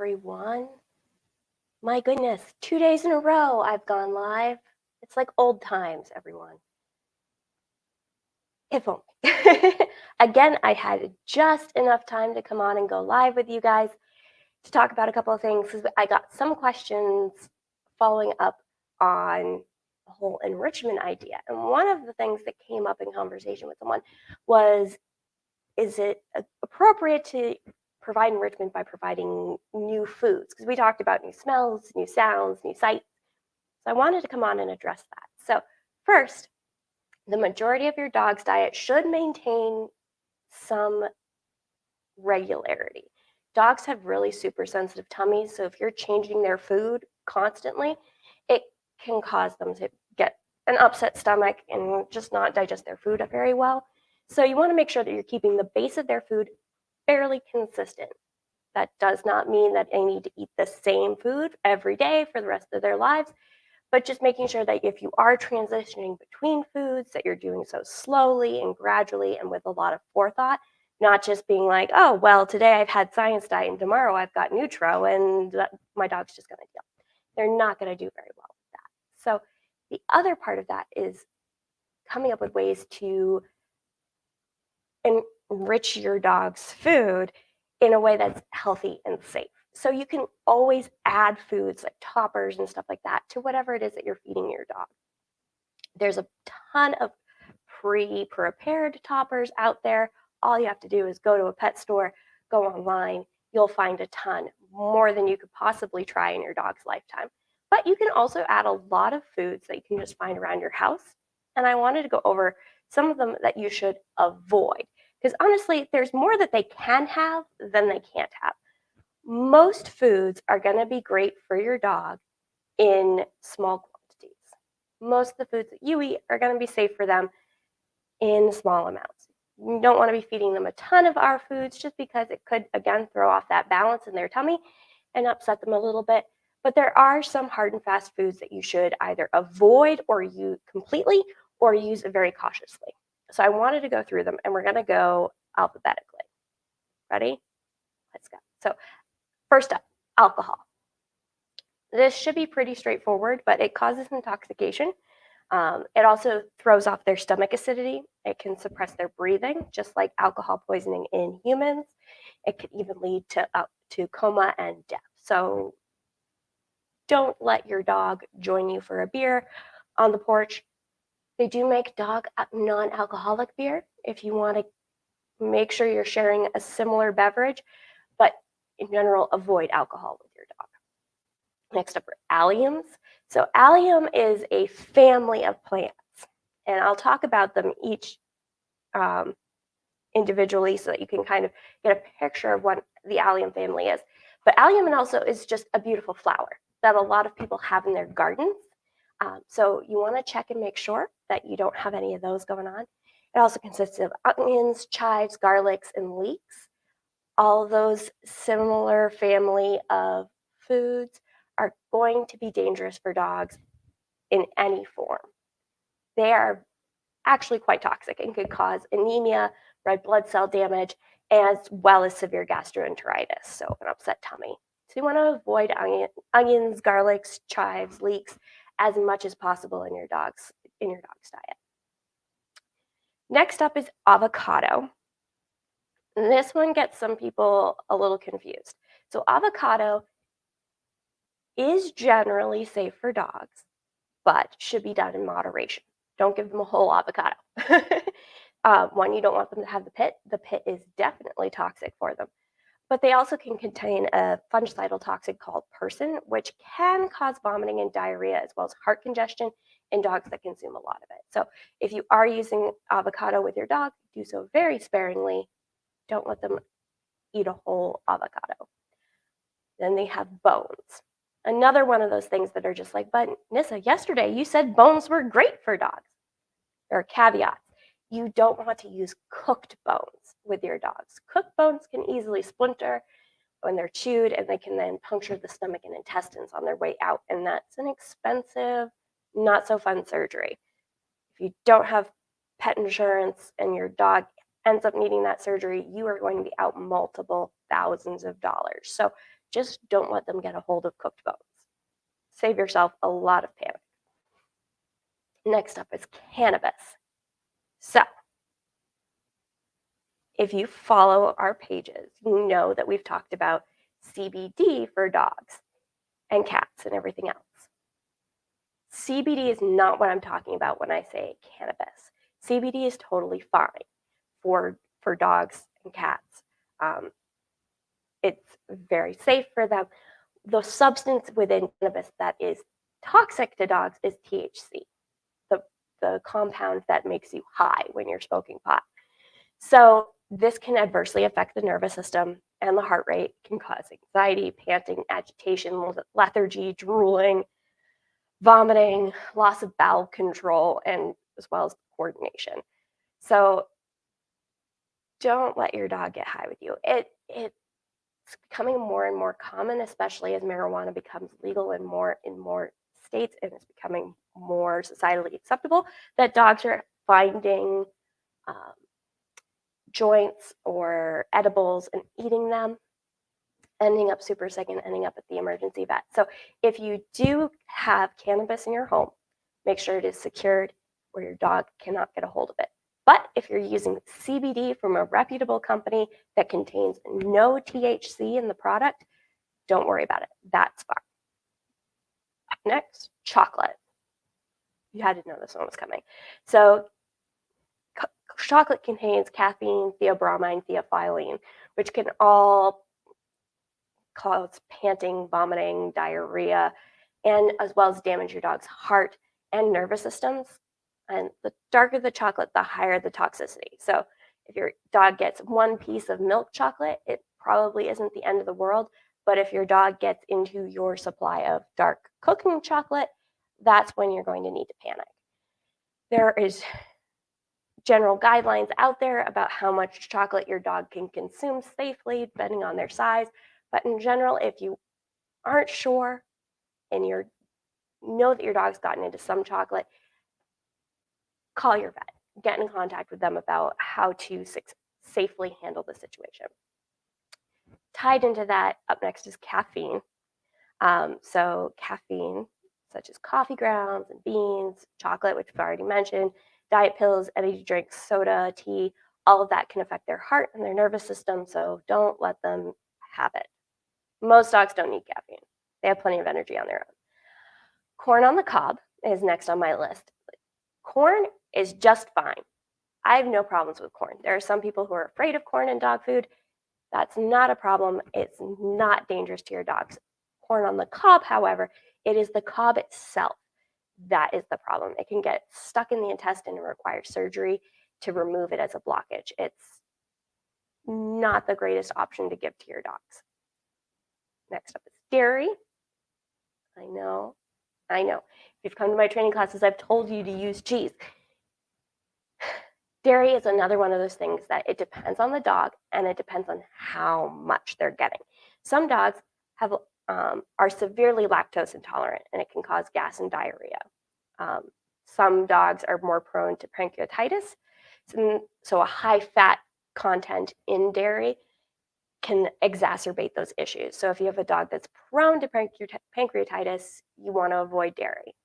everyone. My goodness, 2 days in a row I've gone live. It's like old times, everyone. If only. Again, I had just enough time to come on and go live with you guys to talk about a couple of things. I got some questions following up on the whole enrichment idea. And one of the things that came up in conversation with someone was, is it appropriate to provide enrichment by providing new foods? Because we talked about new smells, new sounds, new sights. So I wanted to come on and address that. So first, the majority of your dog's diet should maintain some regularity. Dogs have really super sensitive tummies, so if you're changing their food constantly, it can cause them to get an upset stomach and just not digest their food very well. So you want to make sure that you're keeping the base of their food fairly consistent. That does not mean that they need to eat the same food every day for the rest of their lives, but just making sure that if you are transitioning between foods, that you're doing so slowly and gradually and with a lot of forethought, not just being like, oh, well, today I've had science diet and tomorrow I've got Nutro and my dog's just going to deal. They're not going to do very well with that. So the other part of that is coming up with ways to enrich your dog's food in a way that's healthy and safe. So you can always add foods like toppers and stuff like that to whatever it is that you're feeding your dog. There's a ton of pre-prepared toppers out there. All you have to do is go to a pet store, go online. You'll find a ton, more than you could possibly try in your dog's lifetime. But you can also add a lot of foods that you can just find around your house. And I wanted to go over some of them that you should avoid. Because honestly, there's more that they can have than they can't have. Most foods are going to be great for your dog in small quantities. Most of the foods that you eat are going to be safe for them in small amounts. You don't want to be feeding them a ton of our foods just because it could, again, throw off that balance in their tummy and upset them a little bit. But there are some hard and fast foods that you should either avoid or use completely or use very cautiously. So I wanted to go through them, and we're going to go alphabetically. Ready? Let's go. So first up, alcohol. This should be pretty straightforward, but it causes intoxication. It also throws off their stomach acidity. It can suppress their breathing, just like alcohol poisoning in humans. It could even lead to coma and death. So don't let your dog join you for a beer on the porch. They do make dog non-alcoholic beer if you want to make sure you're sharing a similar beverage, but in general, avoid alcohol with your dog. Next up are alliums. So allium is a family of plants, and I'll talk about them each individually so that you can kind of get a picture of what the allium family is. But allium also is just a beautiful flower that a lot of people have in their gardens. So you want to check and make sure that you don't have any of those going on. It also consists of onions, chives, garlics, and leeks. All those similar family of foods are going to be dangerous for dogs in any form. They are actually quite toxic and could cause anemia, red blood cell damage, as well as severe gastroenteritis, so an upset tummy. So you want to avoid onions, garlics, chives, leeks as much as possible in your dog's diet. Next up is avocado. And this one gets some people a little confused. So avocado is generally safe for dogs, but should be done in moderation. Don't give them a whole avocado. One, you don't want them to have the pit. The pit is definitely toxic for them. But they also can contain a fungicidal toxin called persin, which can cause vomiting and diarrhea, as well as heart congestion in dogs that consume a lot of it. So if you are using avocado with your dog, do so very sparingly. Don't let them eat a whole avocado. Then they have bones. Another one of those things that are just like, but Nissa, yesterday you said bones were great for dogs. There are caveats. You don't want to use cooked bones with your dogs. Cooked bones can easily splinter when they're chewed, and they can then puncture the stomach and intestines on their way out. And that's an expensive, not so fun surgery. If you don't have pet insurance and your dog ends up needing that surgery, you are going to be out multiple thousands of dollars. So Just don't let them get a hold of cooked bones. Save yourself a lot of panic. Next up is cannabis. So, if you follow our pages, you know that we've talked about CBD for dogs and cats and everything else. CBD is not what I'm talking about when I say cannabis. CBD is totally fine for dogs and cats. It's very safe for them. The substance within cannabis that is toxic to dogs is THC, the compound that makes you high when you're smoking pot. So this can adversely affect the nervous system and the heart rate, can cause anxiety, panting, agitation, lethargy, drooling, vomiting, loss of bowel control, and as well as coordination. So don't let your dog get high with you. It's becoming more and more common, especially as marijuana becomes legal in more states and it's becoming more societally acceptable, that dogs are finding joints or edibles and eating them, ending up super sick and ending up at the emergency vet. So if you do have cannabis in your home, make sure it is secured where your dog cannot get a hold of it. But if you're using CBD from a reputable company that contains no THC in the product, don't worry about it. That's fine. Next, chocolate. You had to know this one was coming. So chocolate contains caffeine, theobromine, theophylline, which can all cause panting, vomiting, diarrhea, and as well as damage your dog's heart and nervous systems. And the darker the chocolate, the higher the toxicity. So if your dog gets one piece of milk chocolate, it probably isn't the end of the world. But if your dog gets into your supply of dark cooking chocolate, that's when you're going to need to panic. There is general guidelines out there about how much chocolate your dog can consume safely, depending on their size. But in general, if you aren't sure and you know that your dog's gotten into some chocolate, call your vet. Get in contact with them about how to safely handle the situation. Tied into that, up next is caffeine. So caffeine, such as coffee grounds and beans, chocolate, which I've already mentioned, diet pills, energy drinks, soda, tea, all of that can affect their heart and their nervous system, so don't let them have it. Most dogs don't need caffeine. They have plenty of energy on their own. Corn on the cob is next on my list. Corn is just fine. I have no problems with corn. There are some people who are afraid of corn in dog food. That's not a problem. It's not dangerous to your dogs. Corn on the cob, however, it is the cob itself that is the problem. It can get stuck in the intestine and require surgery to remove it as a blockage. It's not the greatest option to give to your dogs. Next up is dairy. I know. If you've come to my training classes, I've told you to use cheese. Dairy is another one of those things that it depends on the dog and it depends on how much they're getting. Some dogs are severely lactose intolerant and it can cause gas and diarrhea. Some dogs are more prone to pancreatitis, so a high fat content in dairy can exacerbate those issues. So if you have a dog that's prone to pancreatitis, you want to avoid dairy.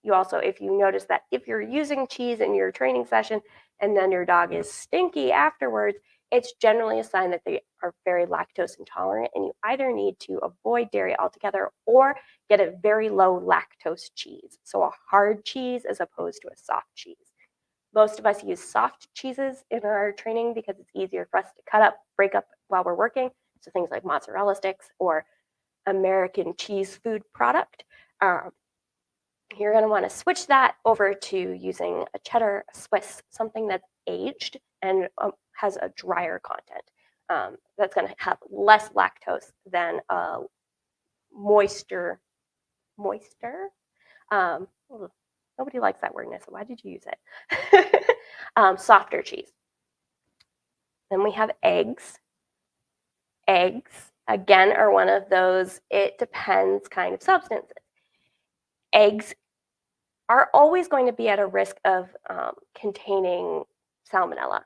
You also, if you notice that if you're using cheese in your training session and then your dog is stinky afterwards, it's generally a sign that they are very lactose intolerant and you either need to avoid dairy altogether or get a very low lactose cheese. So a hard cheese as opposed to a soft cheese. Most of us use soft cheeses in our training because it's easier for us to cut up, break up while we're working. So things like mozzarella sticks or American cheese food product. You're going to want to switch that over to using a cheddar, a Swiss, something that's aged and has a drier content. That's going to have less lactose than a moister. Nobody likes that word, Nissa. Why did you use it? Softer cheese. Then we have eggs. Eggs, again, are one of those it depends kind of substances. Eggs are always going to be at a risk of containing salmonella.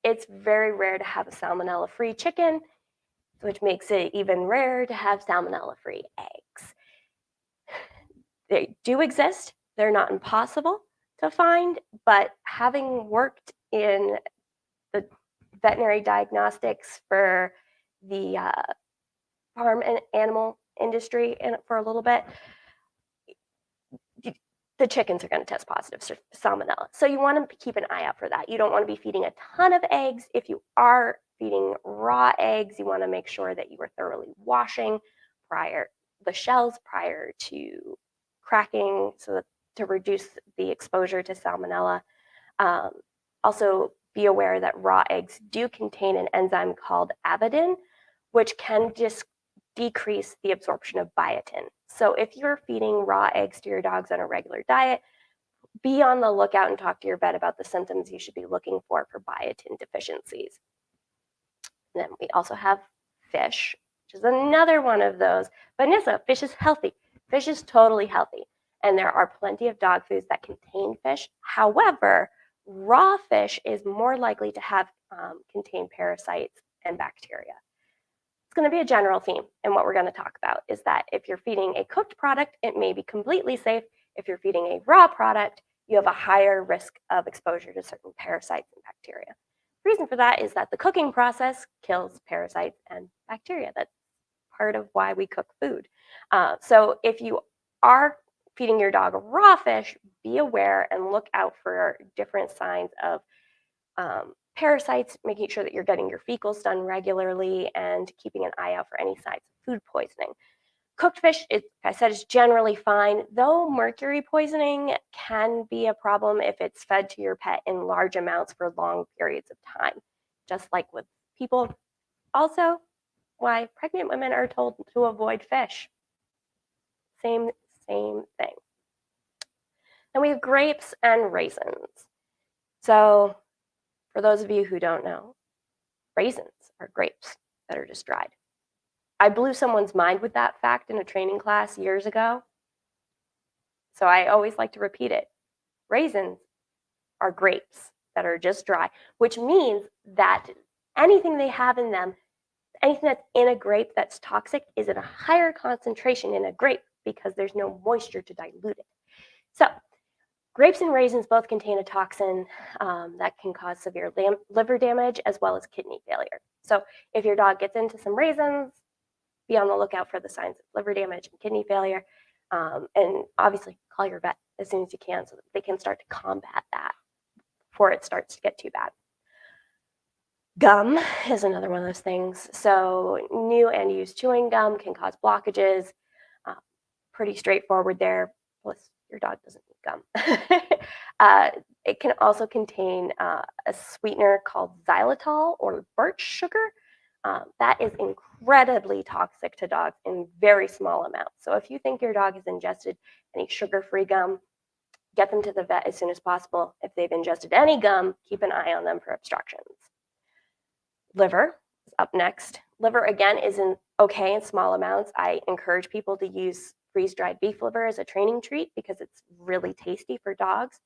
It's very rare to have a salmonella-free chicken. which makes it even rarer to have salmonella-free eggs. They do exist. They're not impossible to find, but having worked in the veterinary diagnostics for the farm and animal industry for a little bit, the chickens are going to test positive for salmonella. So you want to keep an eye out for that. You don't want to be feeding a ton of eggs. If you are feeding raw eggs, you want to make sure that you are thoroughly washing the shells prior to cracking, so that to reduce the exposure to salmonella. Um, Also, be aware that raw eggs do contain an enzyme called avidin, which can just decrease the absorption of biotin. So if you're feeding raw eggs to your dogs on a regular diet, be on the lookout and talk to your vet about the symptoms you should be looking for biotin deficiencies. And then we also have fish, which is another one of those. Vanessa, fish is healthy. Fish is totally healthy. And there are plenty of dog foods that contain fish. However, raw fish is more likely to have contain parasites and bacteria. It's going to be a general theme, and what we're going to talk about is that if you're feeding a cooked product, it may be completely safe. If you're feeding a raw product, you have a higher risk of exposure to certain parasites and bacteria. The reason for that is that the cooking process kills parasites and bacteria. That's part of why we cook food. So if you are feeding your dog raw fish, be aware and look out for different signs of parasites, making sure that you're getting your fecals done regularly and keeping an eye out for any signs of food poisoning. Cooked fish, like I said, is generally fine, though mercury poisoning can be a problem if it's fed to your pet in large amounts for long periods of time, just like with people. Also, why pregnant women are told to avoid fish. Same thing. Then we have grapes and raisins. So for those of you who don't know, raisins are grapes that are just dried. I blew someone's mind with that fact in a training class years ago, so I always like to repeat it. Raisins are grapes that are just dry, which means that anything they have in them, anything that's in a grape that's toxic, is in a higher concentration in a grape because there's no moisture to dilute it. So grapes and raisins both contain a toxin that can cause severe liver damage as well as kidney failure. So if your dog gets into some raisins, be on the lookout for the signs of liver damage and kidney failure. And obviously call your vet as soon as you can so that they can start to combat that before it starts to get too bad. Gum is another one of those things. So new and used chewing gum can cause blockages. Pretty straightforward there. Plus, your dog doesn't need gum. It can also contain a sweetener called xylitol or birch sugar. That is incredibly toxic to dogs in very small amounts. So if you think your dog has ingested any sugar-free gum, get them to the vet as soon as possible. If they've ingested any gum, keep an eye on them for obstructions. Liver is up next. Liver, again, is okay in small amounts. I encourage people to use freeze-dried beef liver as a training treat because it's really tasty for dogs.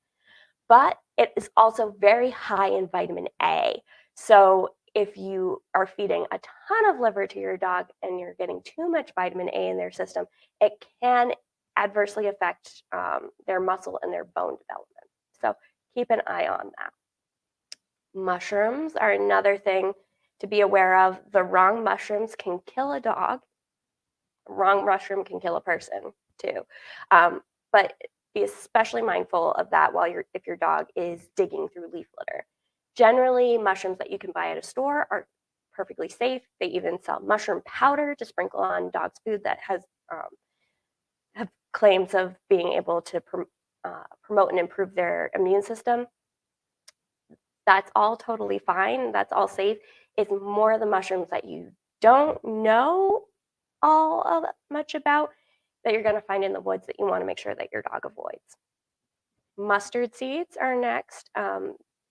But it is also very high in vitamin A. So if you are feeding a ton of liver to your dog and you're getting too much vitamin A in their system, it can adversely affect their muscle and their bone development. So keep an eye on that. Mushrooms are another thing to be aware of. The wrong mushrooms can kill a dog. The wrong mushroom can kill a person too. But be especially mindful of that if your dog is digging through leaf litter. Generally, mushrooms that you can buy at a store are perfectly safe. They even sell mushroom powder to sprinkle on dogs' food that have claims of being able to promote and improve their immune system. That's all totally fine. That's all safe. It's more the mushrooms that you don't know all of much about that you're going to find in the woods that you want to make sure that your dog avoids. Mustard seeds are next.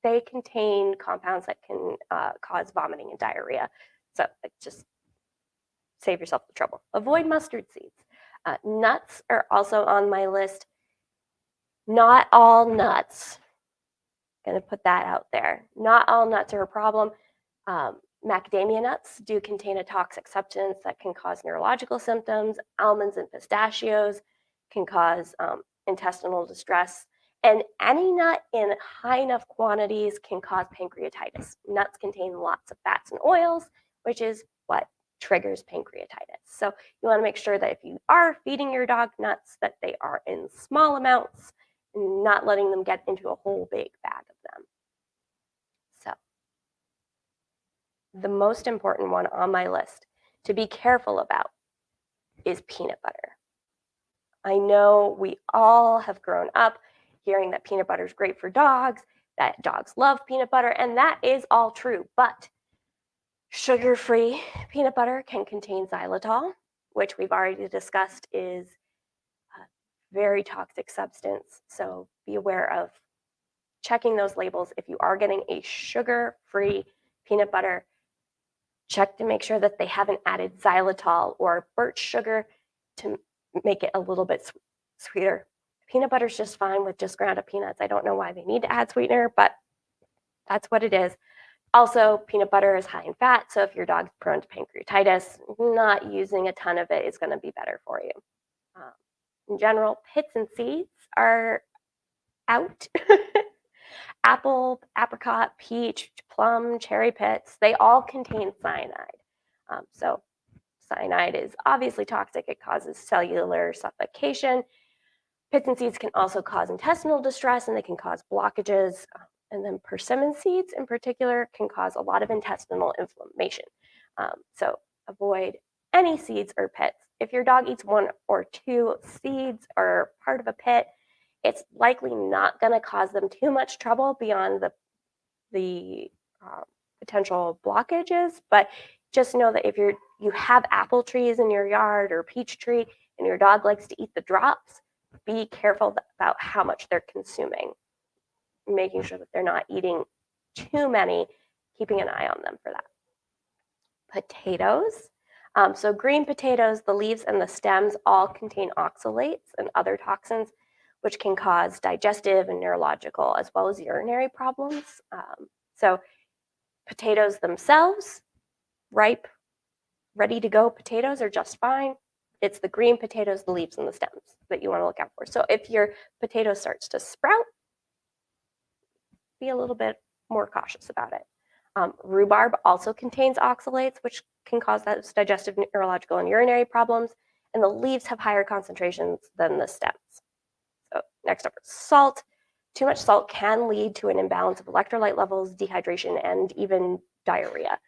They contain compounds that can cause vomiting and diarrhea. So just save yourself the trouble. Avoid mustard seeds. Nuts are also on my list. Not all nuts. Going to put that out there. Not all nuts are a problem. Macadamia nuts do contain a toxic substance that can cause neurological symptoms. Almonds and pistachios can cause intestinal distress. And any nut in high enough quantities can cause pancreatitis. Nuts contain lots of fats and oils, which is what triggers pancreatitis. So you want to make sure that if you are feeding your dog nuts, that they are in small amounts, not letting them get into a whole big bag of them. So the most important one on my list to be careful about is peanut butter. I know we all have grown up hearing that peanut butter is great for dogs, that dogs love peanut butter, and that is all true. But sugar-free peanut butter can contain xylitol, which we've already discussed is a very toxic substance. So be aware of checking those labels. If you are getting a sugar-free peanut butter, check to make sure that they haven't added xylitol or birch sugar to make it a little bit sweeter. Peanut butter is just fine with just ground up peanuts. I don't know why they need to add sweetener, but that's what it is. Also, peanut butter is high in fat, so if your dog's prone to pancreatitis, not using a ton of it is going to be better for you. In general, pits and seeds are out. Apple, apricot, peach, plum, cherry pits, they all contain cyanide. So cyanide is obviously toxic. It causes cellular suffocation. Pits and seeds can also cause intestinal distress, and they can cause blockages. And then persimmon seeds in particular can cause a lot of intestinal inflammation. So avoid any seeds or pits. If your dog eats 1 or 2 seeds or part of a pit, it's likely not going to cause them too much trouble beyond the potential blockages. But just know that if you have apple trees in your yard or peach tree and your dog likes to eat the drops, be careful about how much they're consuming, making sure that they're not eating too many, keeping an eye on them for that. Potatoes. So green potatoes, the leaves and the stems all contain oxalates and other toxins, which can cause digestive and neurological as well as urinary problems. So potatoes themselves, ripe, ready to go potatoes are just fine. It's the green potatoes, the leaves, and the stems that you want to look out for. So if your potato starts to sprout, be a little bit more cautious about it. Rhubarb also contains oxalates, which can cause those digestive, neurological, and urinary problems. And the leaves have higher concentrations than the stems. So next up is salt. Too much salt can lead to an imbalance of electrolyte levels, dehydration, and even diarrhea.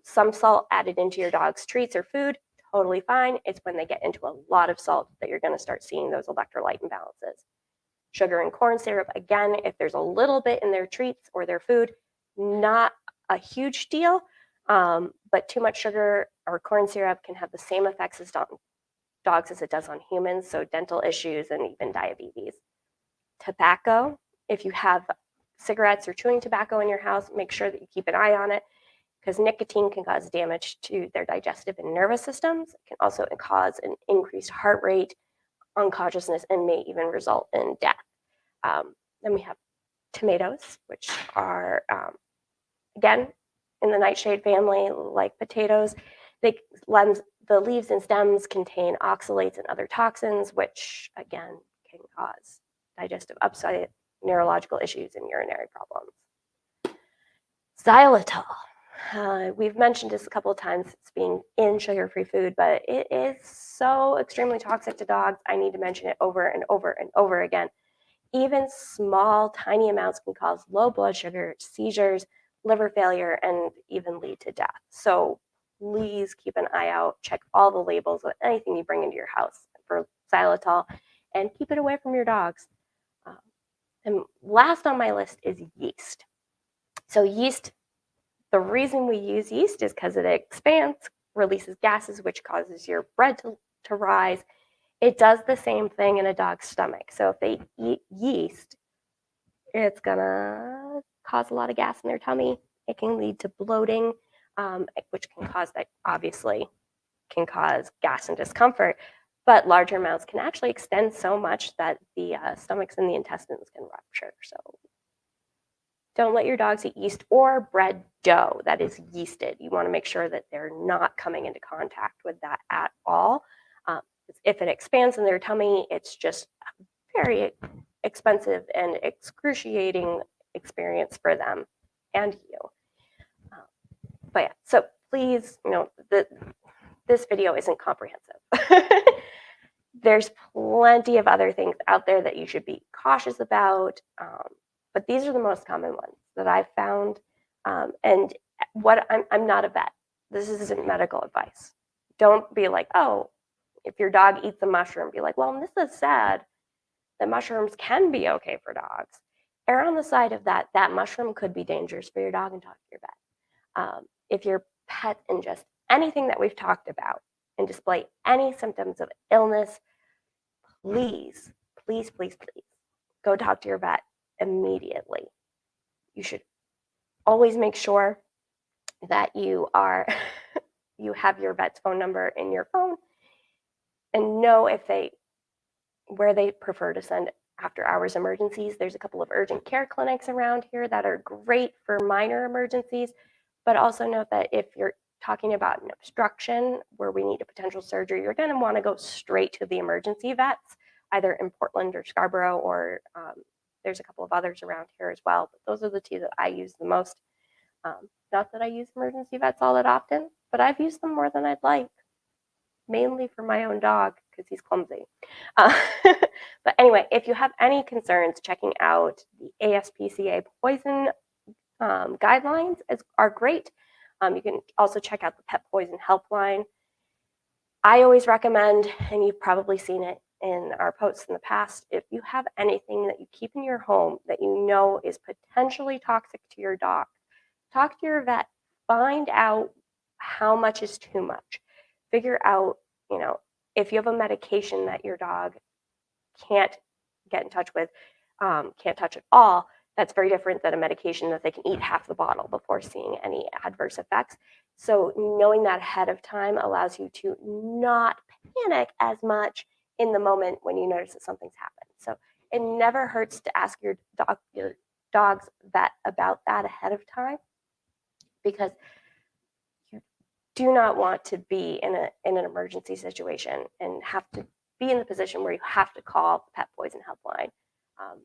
Some salt added into your dog's treats or food, totally fine. It's when they get into a lot of salt that you're going to start seeing those electrolyte imbalances. Sugar and corn syrup, again, if there's a little bit in their treats or their food, not a huge deal, but too much sugar or corn syrup can have the same effects as dogs as it does on humans, so dental issues and even diabetes. Tobacco, if you have cigarettes or chewing tobacco in your house, make sure that you keep an eye on it because nicotine can cause damage to their digestive and nervous systems. It can also cause an increased heart rate, unconsciousness, and may even result in death. Then we have tomatoes, which are, again, in the nightshade family, like potatoes. The leaves and stems contain oxalates and other toxins, which, again, can cause digestive upset, neurological issues, and urinary problems. Xylitol. We've mentioned this a couple of times, it's being in sugar-free food, but it is so extremely toxic to dogs. I need to mention it over and over and over again. Even small, tiny amounts can cause low blood sugar, seizures, liver failure, and even lead to death. So please keep an eye out, check all the labels of anything you bring into your house for xylitol, and keep it away from your dogs. And last on my list is yeast. So yeast, the reason we use yeast is because it expands, releases gases, which causes your bread to rise. It does the same thing in a dog's stomach. So if they eat yeast, it's gonna cause a lot of gas in their tummy. It can lead to bloating, which can cause that, obviously, can cause gas and discomfort. But larger amounts can actually extend so much that the stomachs and the intestines can rupture. So Don't let your dogs eat yeast or bread dough that is yeasted. You want to make sure that they're not coming into contact with that at all. If it expands in their tummy, it's just a very expensive and excruciating experience for them and you. But yeah, so please, this video isn't comprehensive. There's plenty of other things out there that you should be cautious about, but these are the most common ones that I've found. And I'm not a vet. This isn't medical advice. Don't be like, oh, if your dog eats a mushroom, be like, well, this is sad that mushrooms can be okay for dogs. Err on the side of that mushroom could be dangerous for your dog, and talk to your vet. If your pet ingests anything that we've talked about and display any symptoms of illness, please, please, please, please go talk to your vet immediately. You should always make sure that you have your vet's phone number in your phone and know where they prefer to send after hours emergencies. There's a couple of urgent care clinics around here that are great for minor emergencies, but also note that if you're talking about an obstruction where we need a potential surgery, you're going to want to go straight to the emergency vets, either in Portland or Scarborough, or there's a couple of others around here as well. But those are the two that I use the most. Not that I use emergency vets all that often, but I've used them more than I'd like, mainly for my own dog because he's clumsy. But anyway, if you have any concerns, checking out the ASPCA poison guidelines are great. You can also check out the Pet Poison Helpline. I always recommend, and you've probably seen it in our posts in the past, if you have anything that you keep in your home that you know is potentially toxic to your dog, talk to your vet, find out how much is too much. Figure out, if you have a medication that your dog can't get in touch with, can't touch at all, that's very different than a medication that they can eat half the bottle before seeing any adverse effects. So knowing that ahead of time allows you to not panic as much in the moment when you notice that something's happened. So it never hurts to ask your dog's vet about that ahead of time, because you do not want to be in an emergency situation and have to be in the position where you have to call the Pet Poison Helpline.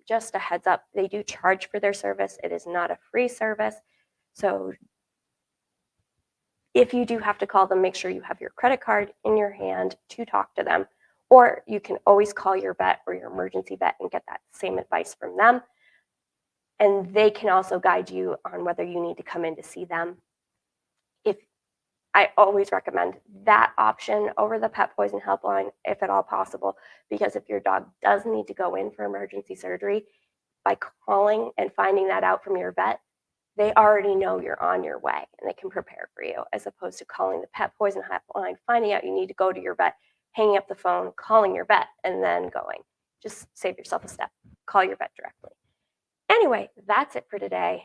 Just a heads up, they do charge for their service. It is not a free service. So if you do have to call them, make sure you have your credit card in your hand to talk to them. Or you can always call your vet or your emergency vet and get that same advice from them. And they can also guide you on whether you need to come in to see them. I always recommend that option over the Pet Poison Helpline, if at all possible, because if your dog does need to go in for emergency surgery, by calling and finding that out from your vet, they already know you're on your way and they can prepare for you, as opposed to calling the Pet Poison Helpline, finding out you need to go to your vet, hanging up the phone, calling your vet, and then going. Just save yourself a step. Call your vet directly. Anyway, that's it for today.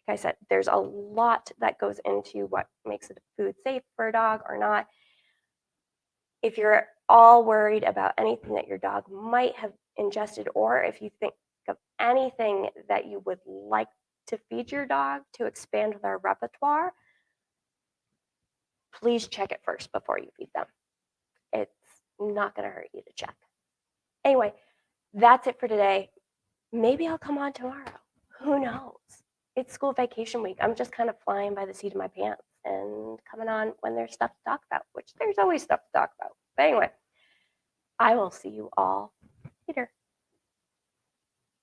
Like I said, there's a lot that goes into what makes a food safe for a dog or not. If you're all worried about anything that your dog might have ingested, or if you think of anything that you would like to feed your dog to expand their repertoire, please check it first before you feed them. It's not going to hurt you to check. Anyway, that's it for today. Maybe I'll come on tomorrow. Who knows? It's school vacation week. I'm just kind of flying by the seat of my pants and coming on when there's stuff to talk about, which there's always stuff to talk about. But anyway, I will see you all